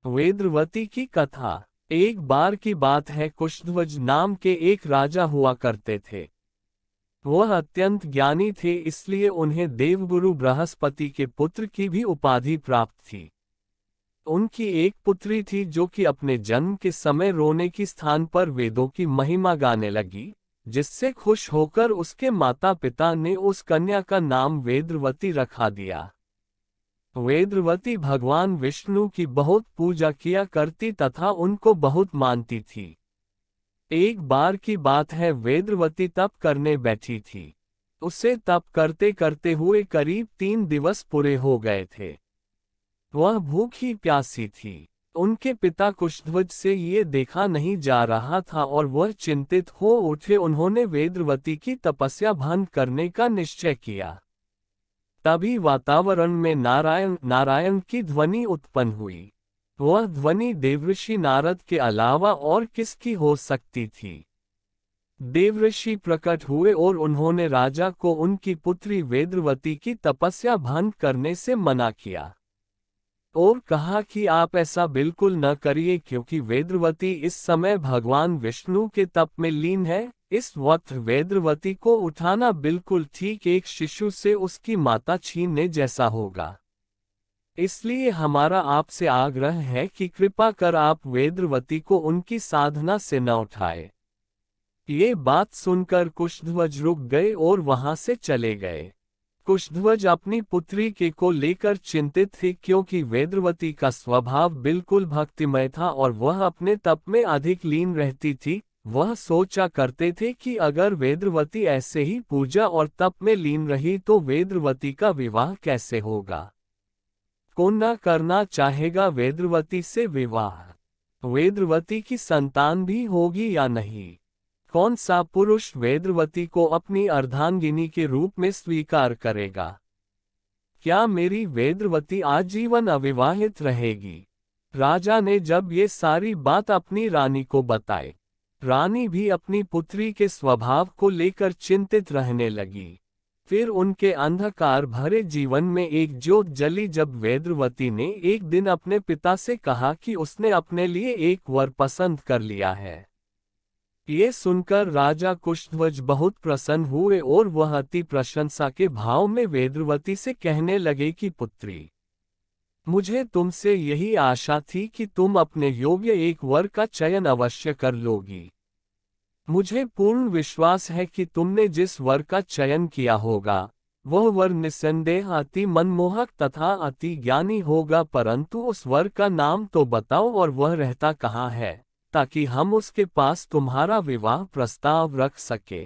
वेदवती की कथा। एक बार की बात है, कुशध्वज नाम के एक राजा हुआ करते थे। वह अत्यंत ज्ञानी थे, इसलिए उन्हें देवगुरु बृहस्पति के पुत्र की भी उपाधि प्राप्त थी। उनकी एक पुत्री थी जो कि अपने जन्म के समय रोने की स्थान पर वेदों की महिमा गाने लगी, जिससे खुश होकर उसके माता पिता ने उस कन्या का नाम वेदवती रखा दिया। वेदवती भगवान विष्णु की बहुत पूजा किया करती तथा उनको बहुत मानती थी। एक बार की बात है, वेदवती तप करने बैठी थी। उसे तप करते करते हुए करीब 3 दिवस पूरे हो गए थे। वह भूखी प्यासी थी। उनके पिता कुशध्वज से ये देखा नहीं जा रहा था और वह चिंतित हो उठे। उन्होंने वेदवती की तपस्या भंग करने का निश्चय किया। तभी वातावरण में नारायण नारायण की ध्वनि उत्पन्न हुई। वह ध्वनि देवऋषि नारद के अलावा और किसकी हो सकती थी। देवऋषि प्रकट हुए और उन्होंने राजा को उनकी पुत्री वेदवती की तपस्या भंग करने से मना किया और कहा कि आप ऐसा बिल्कुल न करिए, क्योंकि वेदवती इस समय भगवान विष्णु के तप में लीन है। इस वक्त वेदवती को उठाना बिल्कुल ठीक एक शिशु से उसकी माता छीनने जैसा होगा। इसलिए हमारा आपसे आग्रह है कि कृपा कर आप वेदवती को उनकी साधना से न उठाए। ये बात सुनकर कुशध्वज रुक गए और वहां से चले गए। कुशध्वज अपनी पुत्री के को लेकर चिंतित थे, क्योंकि वेदवती का स्वभाव बिल्कुल भक्तिमय था और वह अपने तप में अधिक लीन रहती थी। वह सोचा करते थे कि अगर वेदवती ऐसे ही पूजा और तप में लीन रही तो वेदवती का विवाह कैसे होगा। कौन न करना चाहेगा वेदवती से विवाह। वेदवती की संतान भी होगी या नहीं। कौन सा पुरुष वेदवती को अपनी अर्धांगिनी के रूप में स्वीकार करेगा। क्या मेरी वेदवती आजीवन अविवाहित रहेगी। राजा ने जब ये सारी बात अपनी रानी को बताई, रानी भी अपनी पुत्री के स्वभाव को लेकर चिंतित रहने लगी। फिर उनके अंधकार भरे जीवन में एक ज्योत जली जब वेदवती ने एक दिन अपने पिता से कहा कि उसने अपने लिए एक वर पसंद कर लिया है। ये सुनकर राजा कुशध्वज बहुत प्रसन्न हुए और वह अति प्रशंसा के भाव में वेदवती से कहने लगे कि पुत्री, मुझे तुमसे यही आशा थी कि तुम अपने योग्य एक वर का चयन अवश्य कर लोगी। मुझे पूर्ण विश्वास है कि तुमने जिस वर का चयन किया होगा वह वर निस्संदेह अति मनमोहक तथा अति ज्ञानी होगा, परंतु उस वर का नाम तो बताओ और वह रहता कहाँ है, ताकि हम उसके पास तुम्हारा विवाह प्रस्ताव रख सके।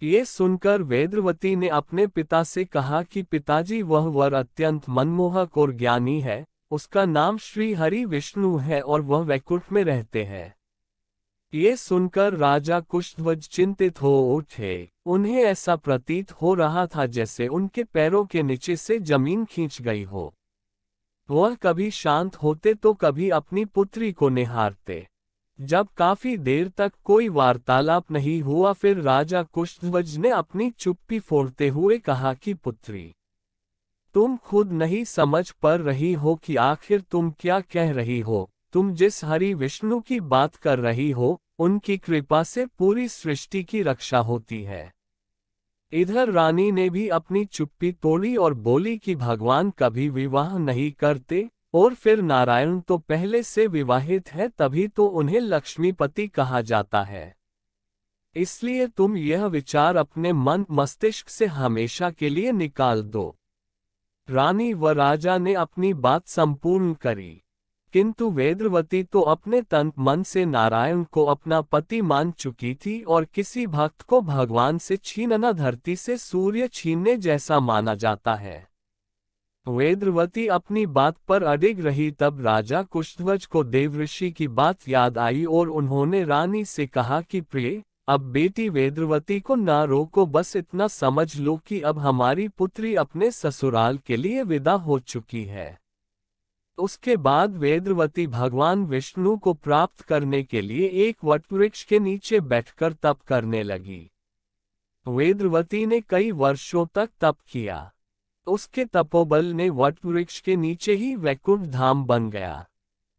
ये सुनकर वेदवती ने अपने पिता से कहा कि पिताजी, वह वर अत्यंत मनमोहक और ज्ञानी है। उसका नाम श्री हरि विष्णु है और वह वैकुंठ में रहते हैं। ये सुनकर राजा कुशध्वज चिंतित हो उठे। उन्हें ऐसा प्रतीत हो रहा था जैसे उनके पैरों के नीचे से जमीन खींच गई हो। वह कभी शांत होते तो कभी अपनी पुत्री को निहारते। जब काफी देर तक कोई वार्तालाप नहीं हुआ, फिर राजा कुशध्वज ने अपनी चुप्पी फोड़ते हुए कहा कि पुत्री, तुम खुद नहीं समझ पा रही हो कि आखिर तुम क्या कह रही हो। तुम जिस हरि विष्णु की बात कर रही हो, उनकी कृपा से पूरी सृष्टि की रक्षा होती है। इधर रानी ने भी अपनी चुप्पी तोड़ी और बोली कि भगवान कभी विवाह नहीं करते, और फिर नारायण तो पहले से विवाहित है, तभी तो उन्हें लक्ष्मीपति कहा जाता है। इसलिए तुम यह विचार अपने मन मस्तिष्क से हमेशा के लिए निकाल दो। रानी व राजा ने अपनी बात संपूर्ण करी, किंतु वेदवती तो अपने तन मन से नारायण को अपना पति मान चुकी थी और किसी भक्त को भगवान से छीनना धरती से सूर्य छीनने जैसा माना जाता है। वेदवती अपनी बात पर अडिग रही। तब राजा कुशध्वज को देवऋषि की बात याद आई और उन्होंने रानी से कहा कि प्रिय, अब बेटी वेदवती को ना रोको, बस इतना समझ लो कि अब हमारी पुत्री अपने ससुराल के लिए विदा हो चुकी है। उसके बाद वेदवती भगवान विष्णु को प्राप्त करने के लिए एक वटवृक्ष के नीचे बैठकर तप करने लगी। वेदवती ने कई वर्षों तक तप किया। उसके तपोबल ने वटवृक्ष के नीचे ही वैकुंठ धाम बन गया।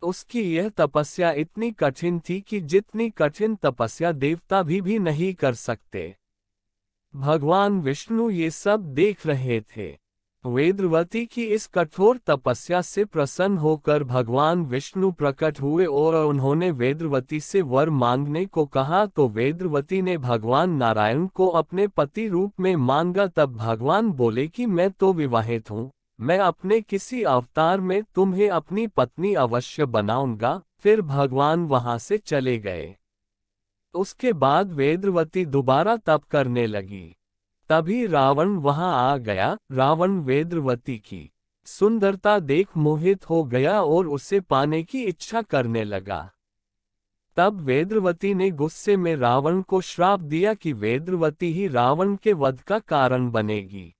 उसकी यह तपस्या इतनी कठिन थी कि जितनी कठिन तपस्या देवता भी नहीं कर सकते। भगवान विष्णु ये सब देख रहे थे। वेदवती की इस कठोर तपस्या से प्रसन्न होकर भगवान विष्णु प्रकट हुए और उन्होंने वेदवती से वर मांगने को कहा, तो वेदवती ने भगवान नारायण को अपने पति रूप में मांगा। तब भगवान बोले कि मैं तो विवाहित हूँ, मैं अपने किसी अवतार में तुम्हें अपनी पत्नी अवश्य बनाऊंगा। फिर भगवान वहां से चले गए। उसके बाद वेदवती दोबारा तप करने लगी। तभी रावण वहां आ गया। रावण वेदवती की सुंदरता देख मोहित हो गया और उसे पाने की इच्छा करने लगा। तब वेदवती ने गुस्से में रावण को श्राप दिया कि वेदवती ही रावण के वध का कारण बनेगी।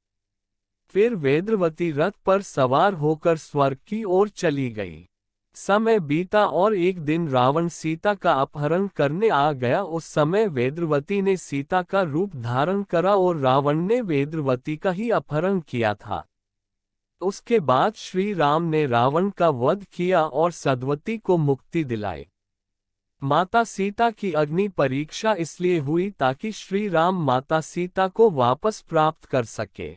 फिर वेदवती रथ पर सवार होकर स्वर्ग की ओर चली गई। समय बीता और एक दिन रावण सीता का अपहरण करने आ गया। उस समय वेदवती ने सीता का रूप धारण करा और रावण ने वेदवती का ही अपहरण किया था। उसके बाद श्री राम ने रावण का वध किया और सदवती को मुक्ति दिलाई। माता सीता की अग्नि परीक्षा इसलिए हुई ताकि श्री राम माता सीता को वापस प्राप्त कर सके।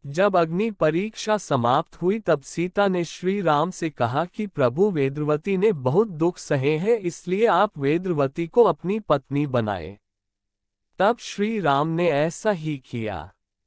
जब अग्नि परीक्षा समाप्त हुई तब सीता ने श्री राम से कहा कि प्रभु, वेदवती ने बहुत दुख सहे हैं, इसलिए आप वेदवती को अपनी पत्नी बनाए। तब श्री राम ने ऐसा ही किया।